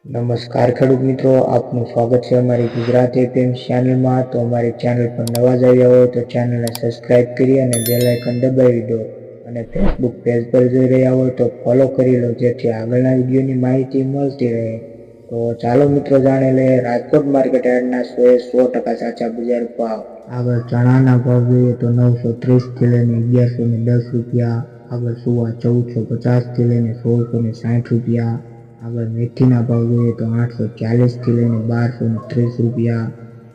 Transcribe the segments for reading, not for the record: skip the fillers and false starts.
નમસ્કાર ખેડૂત મિત્રો, આપનું સ્વાગત છે અમારી ગુજરાતી એફએમ ચેનલમાં. તો અમારી ચેનલ પર નવા જ આવ્યા હોય તો ચેનલને સબસ્ક્રાઇબ કરી અને બેલ આઇકન દબાવી દો. અને ફેસબુક પેજ પર જોઈ રહ્યા હોય તો ફોલો કરી લો, જેથી આગળના વિડીયોની માહિતી મળતી રહે. તો ચાલો મિત્રો જાણી લઈએ રાજકોટ માર્કેટ યાર્ડના 100% સાચા બજાર ભાવ. આગળ ચણાના ભાવ જોઈએ તો 930 થી લઈને 1110 રૂપિયા. આગળ સુવા 1450 થી લઈને 1660 રૂપિયા. આગળ મેથીના ભાવ જોઈએ તો 840 થી લઈને 1230 રૂપિયા.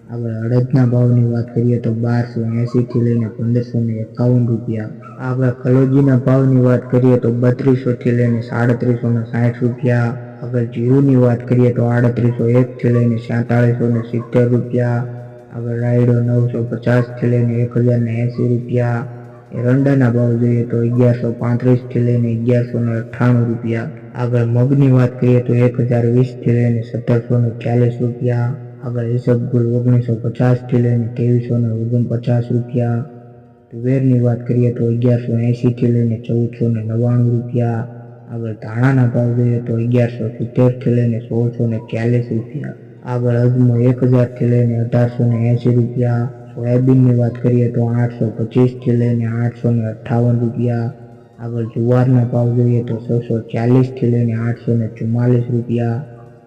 આગળ અડદના ભાવની વાત કરીએ તો 1280 થી લઈને 1551 રૂપિયા. આગળ કલોજીના ભાવની વાત કરીએ તો 3200 થી લઈને 3760 રૂપિયા. આગળ જીરુની વાત કરીએ તો 3801 થી લઈને 4770 રૂપિયા. આગળ રાયડો 950 થી લઈને 1080 રૂપિયા. એરંડાના ભાવ જોઈએ તો 1135 થી લઈને 1198 રૂપિયા. આગળ મગની વાત કરીએ તો 1020 થી લઈને 1740 રૂપિયા. આગળ ઈસબગુલ 1950 થી લઈને 2349 રૂપિયા. તુવેરની વાત કરીએ તો 1180 થી લઈને 1499 રૂપિયા. આગળ ધાણાના ભાવ જોઈએ તો 1170 થી લઈને 1640 રૂપિયા. આગળ અજમો 1000 થી લઈને 1880 રૂપિયા. સોયાબીનની વાત કરીએ તો 825 થી લઈને 858 રૂપિયા. આગળ જુવારના ભાવ જોઈએ તો 640 થી લઈને 844 રૂપિયા.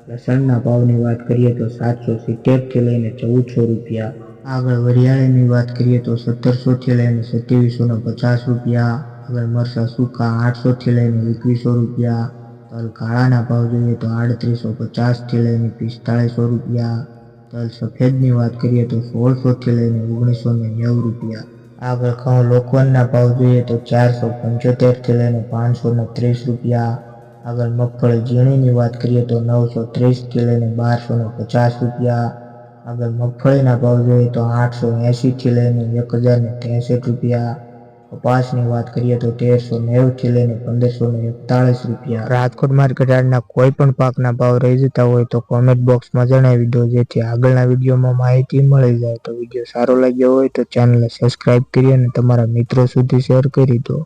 લસણના ભાવની વાત કરીએ તો 770 થી લઈને 1400 રૂપિયા. આગળ વરિયાળીની વાત કરીએ તો 1700 થી લઈને 2750 રૂપિયા. આગળ મરચા સૂકા 800 થી લઈને 2100 રૂપિયા. તલ કાળાના ભાવ જોઈએ તો 3850 થી લઈને 4500 રૂપિયા. તલ સફેદની વાત કરીએ તો 1600 થી લઈને 1990 રૂપિયા. આગળ ઘઉં લોકવનના ભાવ જોઈએ તો 475 થી લઈને 530 રૂપિયા. આગળ મગફળી ઝીણીની વાત કરીએ તો 930 થી લઈને 1250 રૂપિયા. આગળ મગફળીના ભાવ જોઈએ તો 880 થી લઈને 1063 રૂપિયા. કપાસની વાત કરીએ તો 1390 થી લઈને 1541 રૂપિયા. રાજકોટ માર્કેટ યાર્ડના કોઈ પણ પાકના ભાવ રહી જતા હોય તો કોમેન્ટ બોક્સમાં જણાવી દો, જેથી આગળના વિડીયોમાં માહિતી મળી જાય. તો વિડીયો સારો લાગ્યો હોય તો ચેનલને સબસ્ક્રાઇબ કરી અને તમારા મિત્રો સુધી શેર કરી દો.